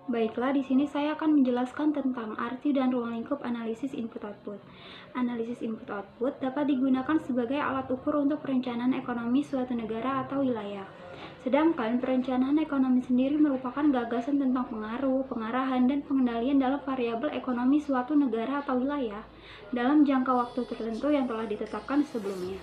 Baiklah, di sini saya akan menjelaskan tentang arti dan ruang lingkup analisis input-output. Analisis input-output dapat digunakan sebagai alat ukur untuk perencanaan ekonomi suatu negara atau wilayah. Sedangkan perencanaan ekonomi sendiri merupakan gagasan tentang pengaruh, pengarahan, dan pengendalian dalam variabel ekonomi suatu negara atau wilayah dalam jangka waktu tertentu yang telah ditetapkan sebelumnya.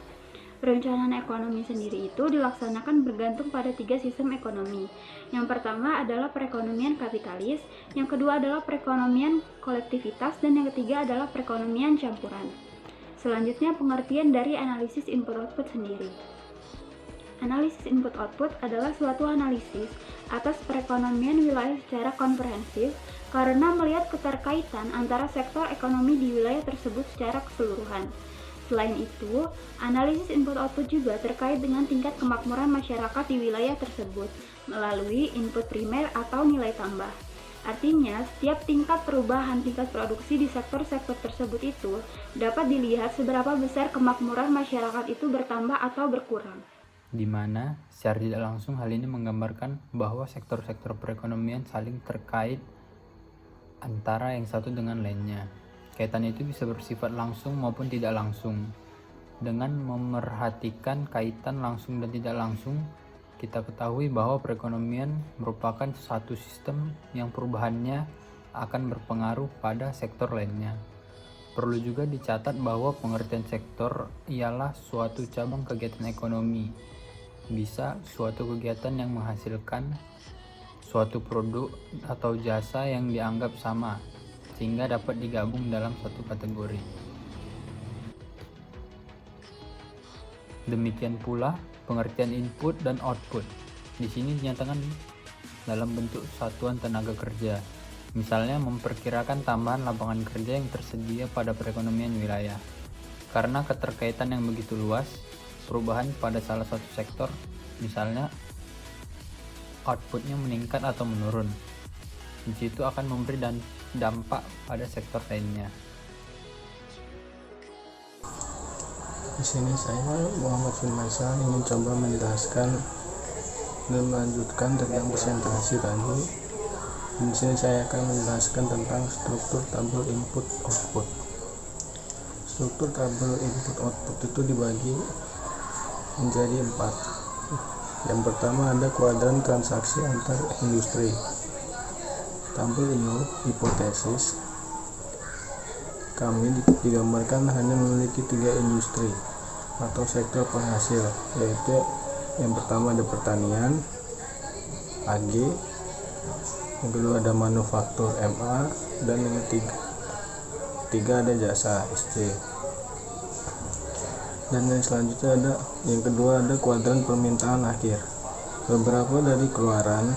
Perencanaan ekonomi sendiri itu dilaksanakan bergantung pada 3 sistem ekonomi. Yang pertama adalah perekonomian kapitalis, yang kedua adalah perekonomian kolektivitas, dan yang ketiga adalah perekonomian campuran. Selanjutnya pengertian dari analisis input-output sendiri. Analisis input-output adalah suatu analisis atas perekonomian wilayah secara komprehensif karena melihat keterkaitan antara sektor ekonomi di wilayah tersebut secara keseluruhan. Selain itu, analisis input-output juga terkait dengan tingkat kemakmuran masyarakat di wilayah tersebut melalui input primer atau nilai tambah. Artinya, setiap tingkat perubahan tingkat produksi di sektor-sektor tersebut itu dapat dilihat seberapa besar kemakmuran masyarakat itu bertambah atau berkurang. Di mana secara tidak langsung hal ini menggambarkan bahwa sektor-sektor perekonomian saling terkait antara yang satu dengan lainnya. Kaitan itu bisa bersifat langsung maupun tidak langsung. Dengan memerhatikan kaitan langsung dan tidak langsung, kita ketahui bahwa perekonomian merupakan satu sistem yang perubahannya akan berpengaruh pada sektor lainnya. Perlu juga dicatat bahwa pengertian sektor ialah suatu cabang kegiatan ekonomi, bisa suatu kegiatan yang menghasilkan suatu produk atau jasa yang dianggap sama, sehingga dapat digabung dalam satu kategori. Demikian pula pengertian input dan output. Di sini dinyatakan dalam bentuk satuan tenaga kerja. Misalnya memperkirakan tambahan lapangan kerja yang tersedia pada perekonomian wilayah. Karena keterkaitan yang begitu luas, perubahan pada salah satu sektor, misalnya outputnya meningkat atau menurun, di situ akan memberi dampak pada sektor lainnya. Di sini saya Muhammad Firmansyah ingin coba menjelaskan dan melanjutkan tentang presentasi tadi. Di sini saya akan menjelaskan tentang struktur tabel input output. Struktur tabel input output itu dibagi menjadi 4. Yang pertama ada kuadran transaksi antar industri. Tabel ini hipotesis kami digambarkan hanya memiliki 3 industri atau sektor penghasil, yaitu yang pertama ada pertanian AG, yang kedua ada manufaktur MA, dan yang ketiga ada jasa SC. Dan yang selanjutnya yang kedua ada kuadran permintaan akhir. Beberapa dari keluaran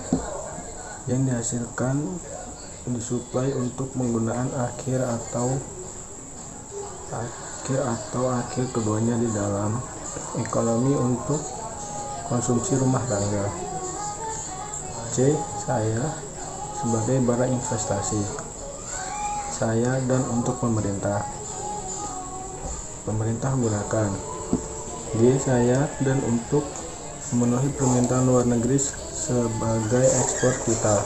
yang dihasilkan disuplai untuk penggunaan akhir akhir keduanya di dalam ekonomi untuk konsumsi rumah tangga. C. Saya sebagai barang investasi. Saya dan untuk pemerintah gunakan. G. Saya dan untuk memenuhi permintaan luar negeri sebagai ekspor kita.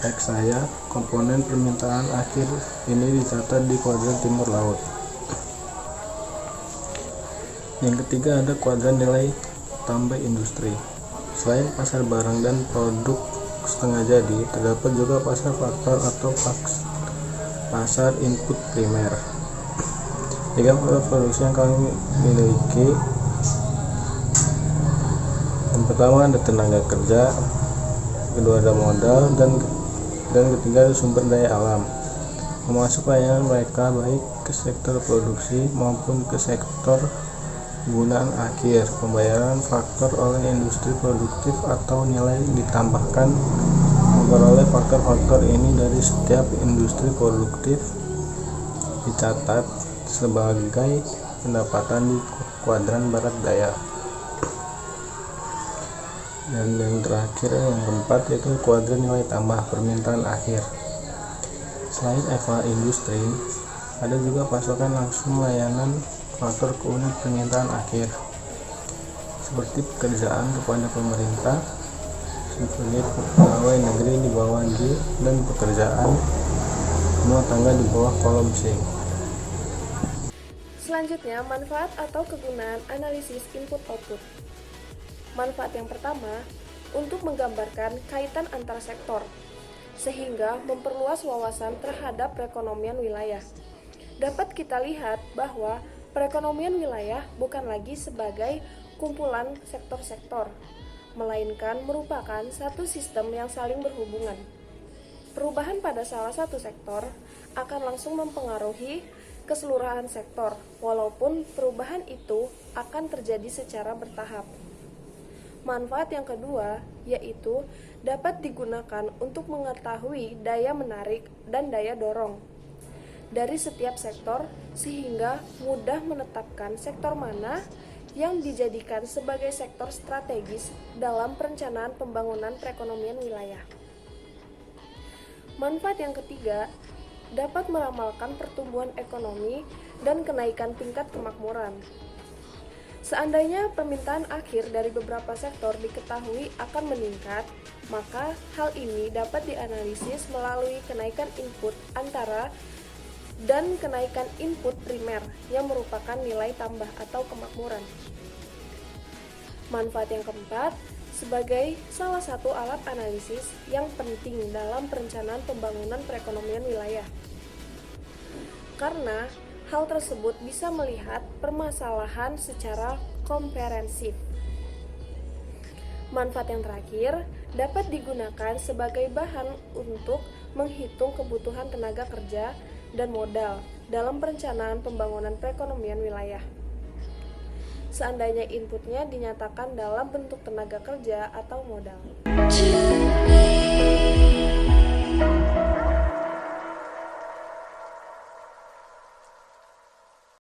X. Saya komponen permintaan akhir ini dicatat di kuadran timur laut. Yang ketiga ada kuadran nilai tambah industri. Selain pasar barang dan produk setengah jadi, terdapat juga pasar faktor atau pasar input primer. 3 produksi yang kami miliki. Yang pertama ada tenaga kerja, kedua ada modal, dan ketiga ada sumber daya alam, termasuk layanan mereka baik ke sektor produksi maupun ke sektor penggunaan akhir. Pembayaran faktor oleh industri produktif atau nilai ditambahkan memperoleh faktor-faktor ini dari setiap industri produktif dicatat sebagai pendapatan di kuadran barat daya. Dan yang terakhir yang keempat yaitu kuadran nilai tambah permintaan akhir. Selain EVA industri, ada juga pasokan langsung layanan faktor ke unit permintaan akhir, seperti pekerjaan kepada pemerintah, unit pegawai negeri di bawah G dan pekerjaan rumah tangga di bawah kolom C. Selanjutnya, manfaat atau kegunaan analisis input-output. Manfaat yang pertama, untuk menggambarkan kaitan antar sektor, sehingga memperluas wawasan terhadap perekonomian wilayah. Dapat kita lihat bahwa perekonomian wilayah bukan lagi sebagai kumpulan sektor-sektor, melainkan merupakan satu sistem yang saling berhubungan. Perubahan pada salah satu sektor akan langsung mempengaruhi keseluruhan sektor, walaupun perubahan itu akan terjadi secara bertahap. Manfaat yang kedua yaitu dapat digunakan untuk mengetahui daya menarik dan daya dorong dari setiap sektor, sehingga mudah menetapkan sektor mana yang dijadikan sebagai sektor strategis dalam perencanaan pembangunan perekonomian wilayah. Manfaat yang ketiga dapat meramalkan pertumbuhan ekonomi dan kenaikan tingkat kemakmuran. Seandainya permintaan akhir dari beberapa sektor diketahui akan meningkat, maka hal ini dapat dianalisis melalui kenaikan input antara dan kenaikan input primer yang merupakan nilai tambah atau kemakmuran. Manfaat yang keempat, sebagai salah satu alat analisis yang penting dalam perencanaan pembangunan perekonomian wilayah. Karena hal tersebut bisa melihat permasalahan secara komprehensif. Manfaat yang terakhir dapat digunakan sebagai bahan untuk menghitung kebutuhan tenaga kerja dan modal dalam perencanaan pembangunan perekonomian wilayah. Seandainya inputnya dinyatakan dalam bentuk tenaga kerja atau modal.